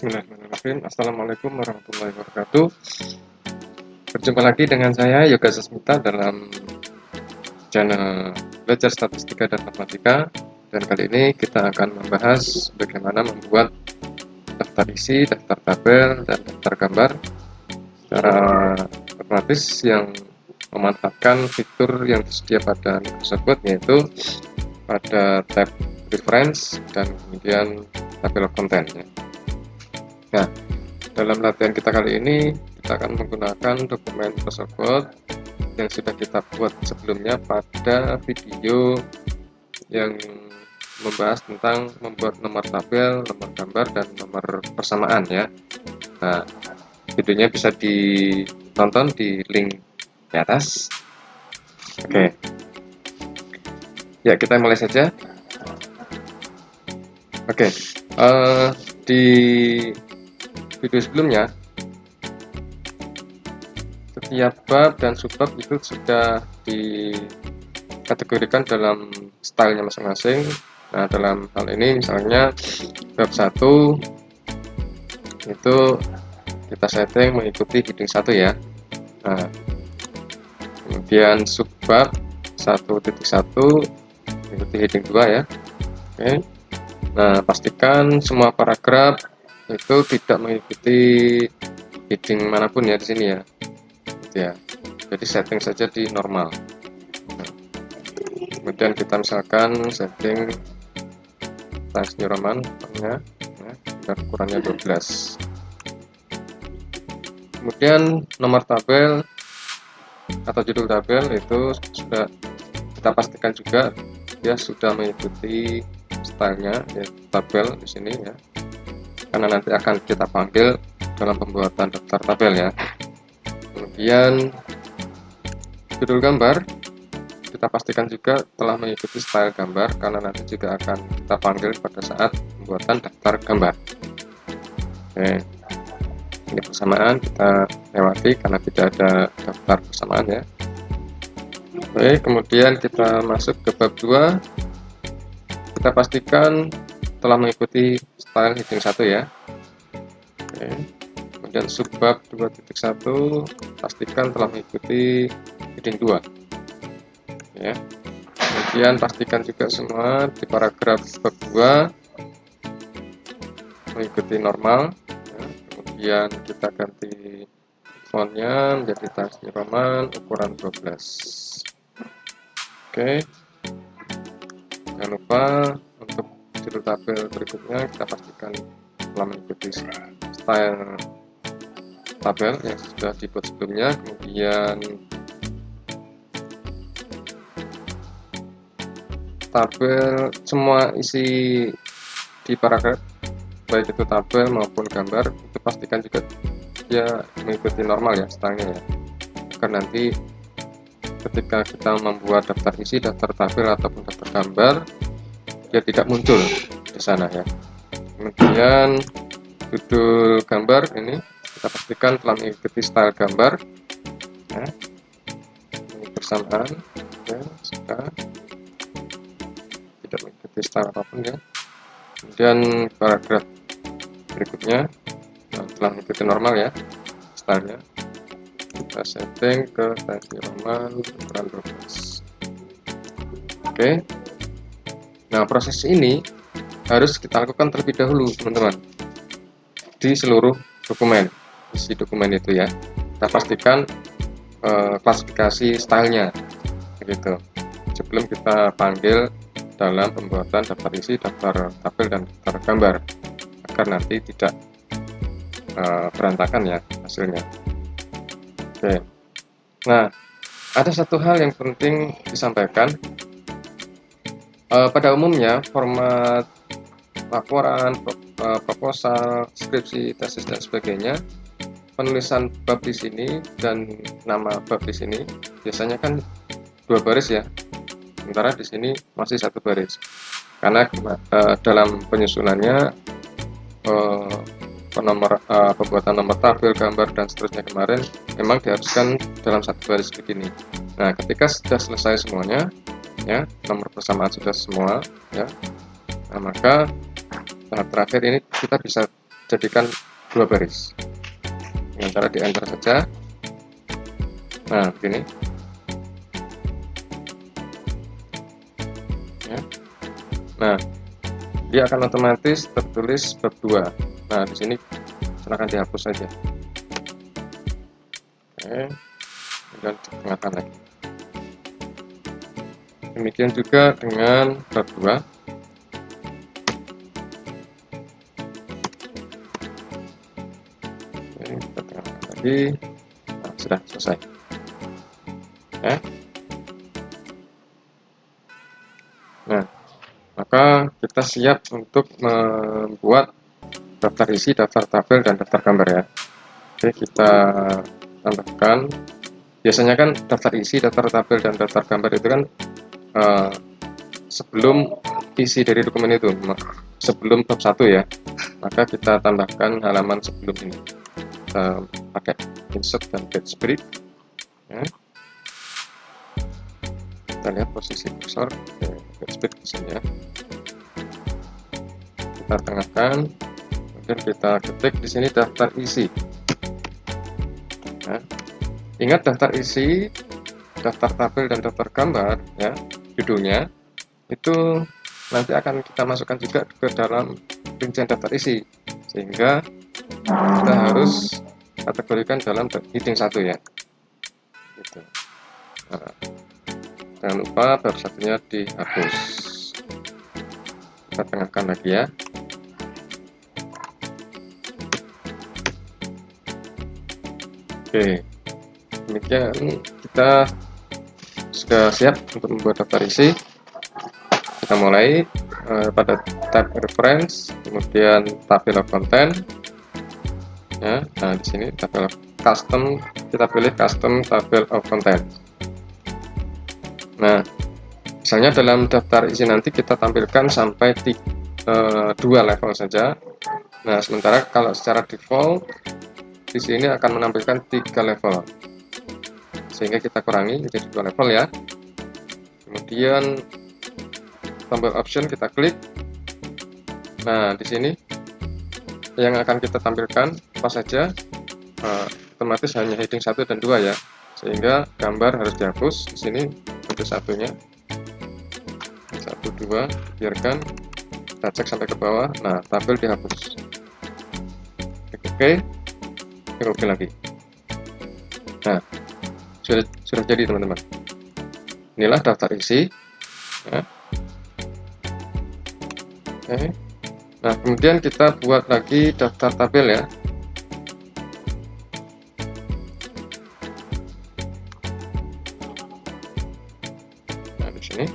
Bismillahirrahmanirrahim. Assalamualaikum warahmatullahi wabarakatuh. Berjumpa lagi dengan saya Yoga Sasmita dalam channel Belajar Statistika dan Matematika. Dan kali ini kita akan membahas bagaimana membuat daftar isi, daftar tabel, dan daftar gambar secara otomatis yang memanfaatkan fitur yang tersedia pada Microsoft Word, yaitu pada tab Reference dan kemudian tabel konten. Nah, dalam latihan kita kali ini, kita akan menggunakan dokumen Microsoft Word yang sudah kita buat sebelumnya pada video yang membahas tentang membuat nomor tabel, nomor gambar, dan nomor persamaan ya. Nah, videonya bisa ditonton di link di atas. Oke. Ya, kita mulai saja. Oke. Di video sebelumnya, setiap bab dan subbab itu sudah dikategorikan dalam stylenya masing-masing. Nah, dalam hal ini misalnya bab 1 itu kita setting mengikuti heading 1 ya. Nah, kemudian subbab 1.1 mengikuti heading 2 ya. Oke. Nah, pastikan semua paragraf itu tidak mengikuti heading manapun ya di sini ya. Ya, jadi setting saja di normal. Nah, kemudian kita misalkan setting Times New Roman ya, dan ukurannya 12. Kemudian nomor tabel atau judul tabel itu sudah kita pastikan juga dia sudah mengikuti stylenya ya, tabel di sini ya, karena nanti akan kita panggil dalam pembuatan daftar tabel ya. Kemudian judul gambar kita pastikan juga telah mengikuti style gambar, karena nanti juga akan kita panggil pada saat pembuatan daftar gambar. Oke, ini persamaan kita lewati karena tidak ada daftar persamaan ya. Oke, kemudian kita masuk ke bab 2. Kita pastikan telah mengikuti style heading 1 ya. Oke. Kemudian subbab 2.1 pastikan telah mengikuti heading 2 ya. Kemudian pastikan juga semua di paragraf bab 2 mengikuti normal ya. Kemudian kita ganti fontnya menjadi Times New Roman ukuran 12. Oke, jangan lupa untuk judul tabel berikutnya kita pastikan telah mengikuti style tabel yang sudah dibuat sebelumnya. Kemudian tabel, semua isi di paragraf baik itu tabel maupun gambar itu pastikan juga dia mengikuti normal ya stylenya ya, agar nanti ketika kita membuat daftar isi, daftar tabel ataupun daftar gambar dia tidak muncul di sana ya. Kemudian judul gambar ini kita pastikan telah mengikuti style gambar ya. Ini bersamaan ya, sudah tidak mengikuti style apapun ya. Kemudian paragraf berikutnya telah mengikuti normal ya stylenya. Kita setting ke Times New Roman ukuran 12. Oke. Nah, proses ini harus kita lakukan terlebih dahulu teman-teman di seluruh dokumen, isi dokumen itu ya. Kita pastikan klasifikasi stylenya begitu sebelum kita panggil dalam pembuatan daftar isi, daftar tabel, dan daftar gambar, agar nanti tidak berantakan ya hasilnya. Oke. Nah, ada satu hal yang penting disampaikan. Pada umumnya format laporan, proposal, skripsi, tesis, dan sebagainya, penulisan bab di sini dan nama bab di sini biasanya kan 2 baris ya, sementara di sini masih 1 baris, karena dalam penyusunannya pembuatan nomor tabel, gambar, dan seterusnya kemarin memang diharuskan dalam 1 baris begini. Nah, ketika sudah selesai semuanya ya, nomor persamaan sudah semua ya, nah maka tahap terakhir ini kita bisa jadikan 2 baris dengan cara di enter saja. Nah, begini ya. Nah, dia akan otomatis tertulis bab 2. Nah, di sini silahkan dihapus saja. Oke, dan dikenakan lagi. Demikian juga dengan bab 2. Oke, kita tengahkan lagi. Nah, sudah selesai ya. Nah, maka kita siap untuk membuat daftar isi, daftar tabel, dan daftar gambar ya. Oke, kita tambahkan. Biasanya kan daftar isi, daftar tabel, dan daftar gambar itu kan sebelum isi dari dokumen itu, sebelum bab 1 ya, maka kita tambahkan halaman sebelum ini. Kita pakai insert dan page break ya. Kita lihat posisi kursor page break di sini ya. Kita tengahkan, kemudian kita ketik di sini daftar isi. Nah, ingat daftar isi, daftar tabel, dan daftar gambar ya, judulnya itu nanti akan kita masukkan juga ke dalam rincian daftar isi, sehingga kita harus kategorikan dalam heading 1 ya gitu. Nah, jangan lupa bab satunya dihapus. Kita tengahkan lagi ya. Oke, demikian kita sudah siap untuk membuat daftar isi. Kita mulai pada tab reference, kemudian tabel of content ya. Nah, di sini tabel of custom, kita pilih custom table of content. Nah, misalnya dalam daftar isi nanti kita tampilkan sampai 2 level saja. Nah, sementara kalau secara default di sini akan menampilkan 3 level, sehingga kita kurangi menjadi 2 level ya. Kemudian tombol option kita klik. Nah, di sini yang akan kita tampilkan apa saja, otomatis hanya heading 1 dan 2 ya, sehingga gambar harus dihapus. Di sini untuk satunya 1, 2 biarkan, kita cek sampai ke bawah. Nah, tabel dihapus. Oke, oke lagi. Nah, sudah jadi teman-teman. Inilah daftar isi ya. Oke. Nah, kemudian kita buat lagi daftar tabel ya. Nah, di sini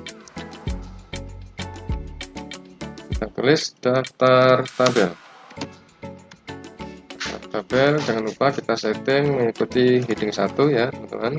kita tulis daftar tabel. Daftar tabel, jangan lupa kita setting mengikuti heading 1 ya, teman-teman.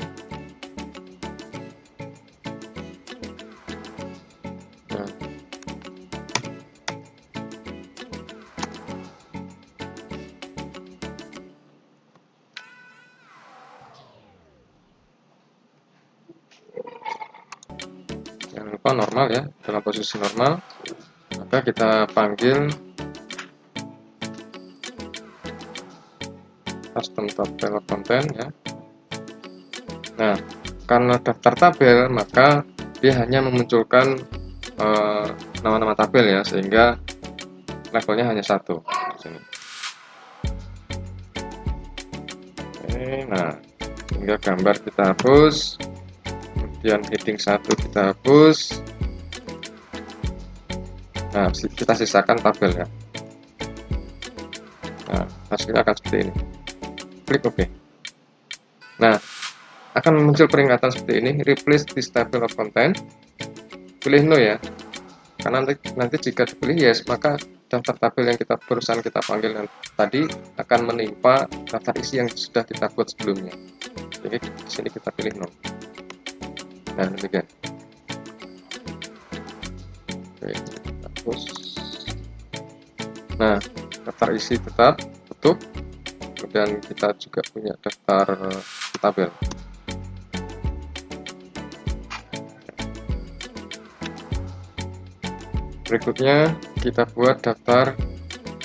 Jangan lupa normal ya, dalam posisi normal. Maka kita panggil custom tabel of content ya. Nah, karena daftar tabel, maka dia hanya memunculkan nama-nama tabel ya, sehingga levelnya hanya 1 di sini. Oke, nah, sehingga gambar kita hapus, kemudian heading 1 kita hapus. Nah, kita sisakan tabel ya. Nah, hasilnya akan seperti ini. Klik OK. Nah, akan muncul peringatan seperti ini, replace this table of content. Pilih no ya, karena nanti jika dipilih yes, maka daftar tabel yang barusan kita panggil tadi akan menimpa daftar isi yang sudah kita buat sebelumnya. Jadi di sini kita pilih no. Nah, demikian. Oke, kita hapus. Nah, daftar isi tetap tutup. Kemudian kita juga punya daftar tabel. Berikutnya kita buat daftar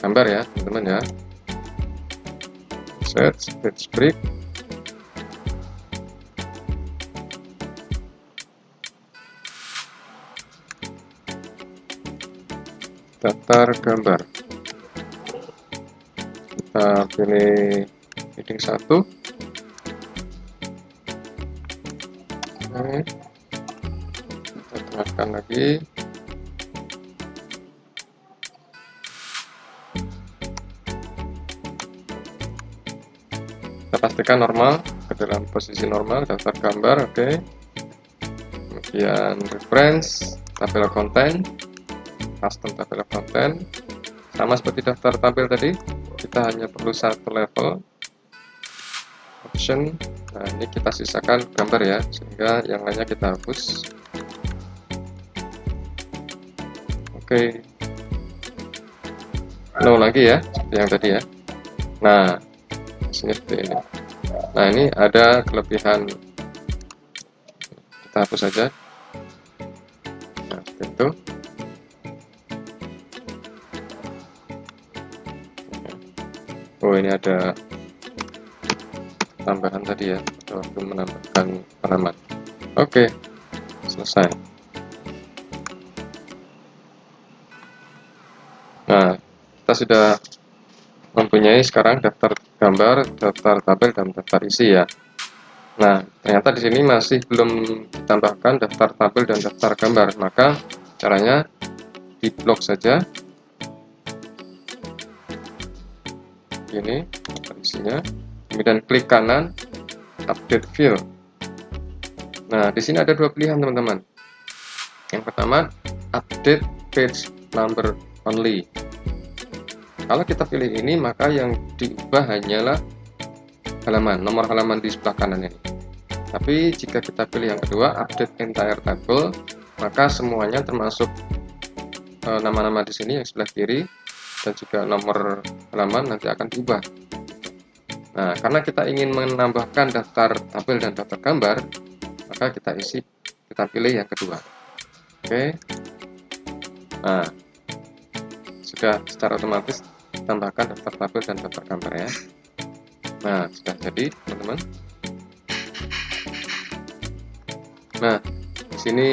gambar ya teman-teman ya. Set page break. Daftar gambar. Kita pilih heading 1. Oke. Kita tengahkan lagi. Kita pastikan normal, ke dalam posisi normal, daftar gambar, oke. Kemudian reference, tabel konten, custom tabel konten, sama seperti daftar tabel tadi, kita hanya perlu satu level option. Nah, ini kita sisakan gambar ya, sehingga yang lainnya kita hapus. Oke. No lagi ya, seperti yang tadi ya. Nah, seperti ini. Nah, ini ada kelebihan, kita hapus saja. Nah, seperti itu. Oh, ini ada tambahan tadi ya, waktu menambahkan halaman. Oke, selesai. Nah, kita sudah mempunyai sekarang daftar gambar, daftar tabel, dan daftar isi ya. Nah, ternyata di sini masih belum ditambahkan daftar tabel dan daftar gambar. Maka caranya di blok saja. Ini isinya. Kemudian klik kanan, update field. Nah, di sini ada dua pilihan teman-teman. Yang pertama, update page number only. Kalau kita pilih ini, maka yang diubah hanyalah halaman, nomor halaman di sebelah kanan ini. Tapi jika kita pilih yang kedua, update entire table, maka semuanya termasuk nama-nama di sini yang sebelah kiri dan juga nomor halaman nanti akan diubah. Nah, karena kita ingin menambahkan daftar tabel dan daftar gambar, maka kita pilih yang kedua. Oke. Nah, sudah secara otomatis tambahkan daftar tabel dan daftar gambar ya. Nah, sudah jadi teman-teman. Nah, di sini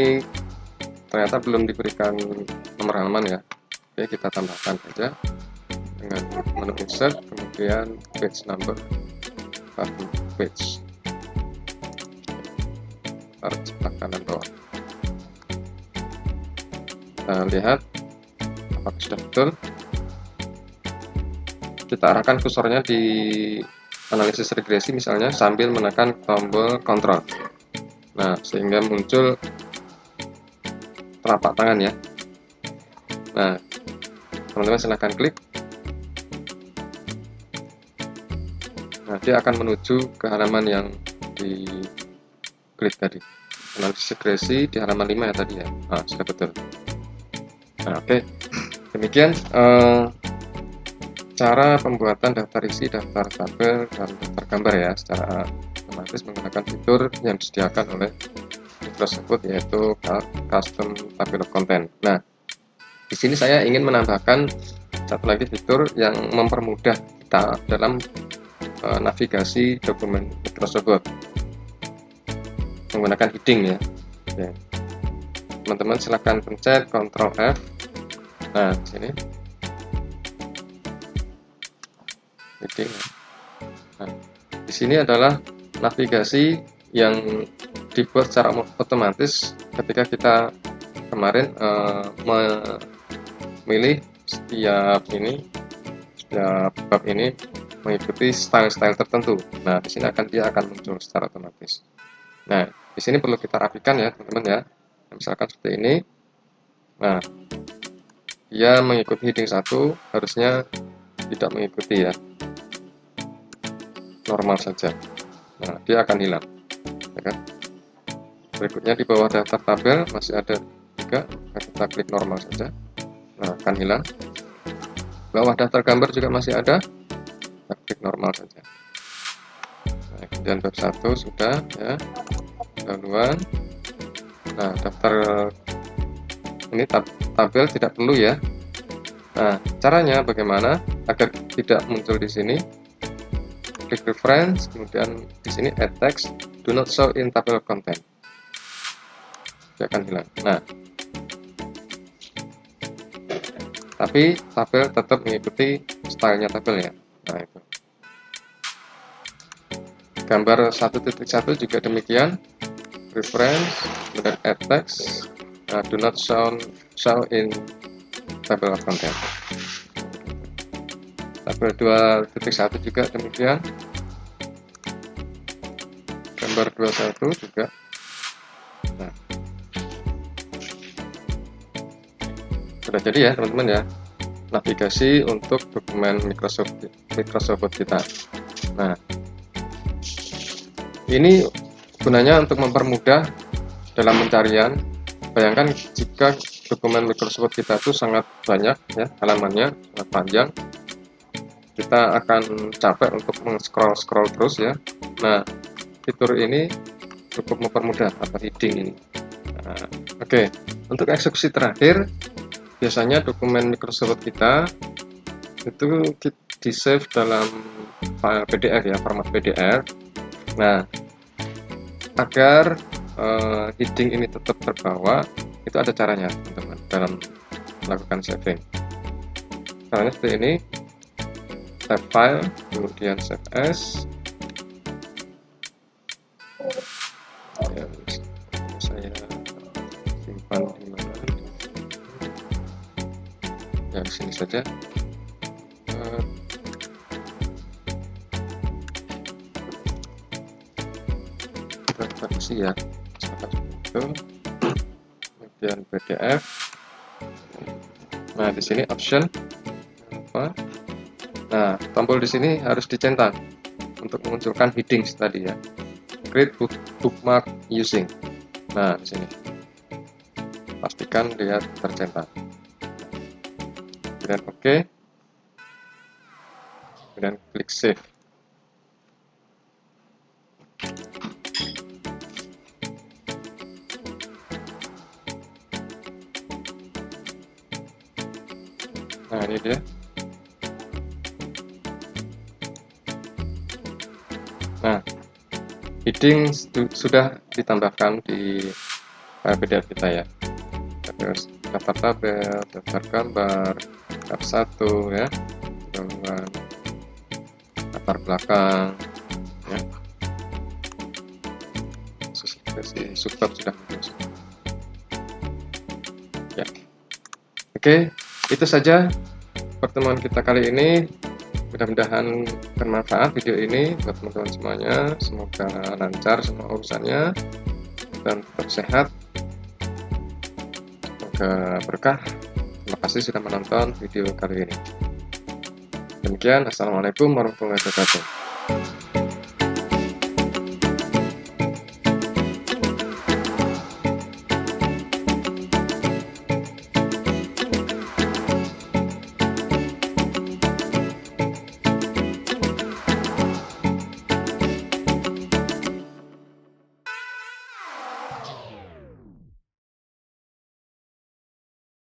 ternyata belum diberikan nomor halaman ya. Oke, kita tambahkan saja dengan menu insert, kemudian page number, satu page. Taruh sebelah kanan bawah. Kita lihat apakah sudah betul. Kita arahkan kursornya di analisis regresi misalnya sambil menekan tombol kontrol. Nah, sehingga muncul telapak tangan ya. Nah, teman-teman silahkan klik. Nah, dia akan menuju ke halaman yang diklik tadi. Analisis regresi di halaman 5 ya tadi ya. Nah, sudah betul. Nah, oke. Demikian cara pembuatan daftar isi, daftar tabel, dan daftar gambar ya secara otomatis menggunakan fitur yang disediakan oleh Microsoft yaitu custom table content. Nah, di sini saya ingin menambahkan satu lagi fitur yang mempermudah kita dalam navigasi dokumen Microsoft Word menggunakan heading ya. Teman-teman silahkan pencet Ctrl F. Nah, di sini heading. Nah, di sini adalah navigasi yang dibuat secara otomatis ketika kita kemarin memilih setiap bab ini mengikuti style-style tertentu. Nah, di sini dia akan muncul secara otomatis. Nah, di sini perlu kita rapikan ya, teman-teman ya. Misalkan seperti ini. Nah, dia mengikuti heading 1, harusnya tidak mengikuti ya. Normal saja. Nah, dia akan hilang. Ya kan? Berikutnya di bawah daftar tabel masih ada juga, kita klik normal saja. Nah, akan hilang. Bawah daftar gambar juga masih ada, kita klik normal saja. Nah, kemudian bab 1 sudah ya, dahuluan. Nah, daftar ini tabel tidak perlu ya. Nah, caranya bagaimana agar tidak muncul di sini? Klik reference, kemudian di sini add text, do not show in table content. Dia akan hilang. Nah, tapi tabel tetap mengikuti stylenya tabel ya. Nah, itu. Gambar 1.1 juga demikian. Reference, kemudian add text, do not show in table of content. Tabel 2.1 juga demikian. Gambar 21 juga. Nah, sudah jadi ya teman-teman ya, navigasi untuk dokumen Microsoft Word kita. Nah, ini gunanya untuk mempermudah dalam pencarian. Bayangkan jika dokumen Microsoft Word kita itu sangat banyak ya, halamannya sangat panjang, kita akan capek untuk scroll terus ya. Nah, fitur ini cukup mempermudah atau heading ini. Nah, oke. Untuk eksekusi terakhir, biasanya dokumen Microsoft kita itu di save dalam file PDF ya, format PDF. Nah, agar heading ini tetap terbawa, itu ada caranya teman-teman dalam melakukan saving. Caranya seperti ini: save file, kemudian save as. Ya, saya simpan di mana? Ya, di sini saja. Referensi ya, seperti itu. Kemudian PDF. Nah, di sini option apa? Nah, tombol di sini harus dicentang untuk memunculkan headings tadi ya. Create bookmark using. Nah, di sini pastikan dia tercentang. Kemudian OK. Kemudian klik save. Nah, ini dia. Nah, heading sudah ditambahkan di file PDF kita ya. Terus daftar tabel, daftar gambar, tab 1 ya, kemudian latar belakang ya. Spesifikasi subbab sudah muncul ya. Oke, itu saja pertemuan kita kali ini. Mudah-mudahan bermanfaat video ini buat teman-teman semuanya. Semoga lancar semua urusannya dan tetap sehat. Semoga berkah. Terima kasih sudah menonton video kali ini. Demikian, assalamualaikum warahmatullahi wabarakatuh.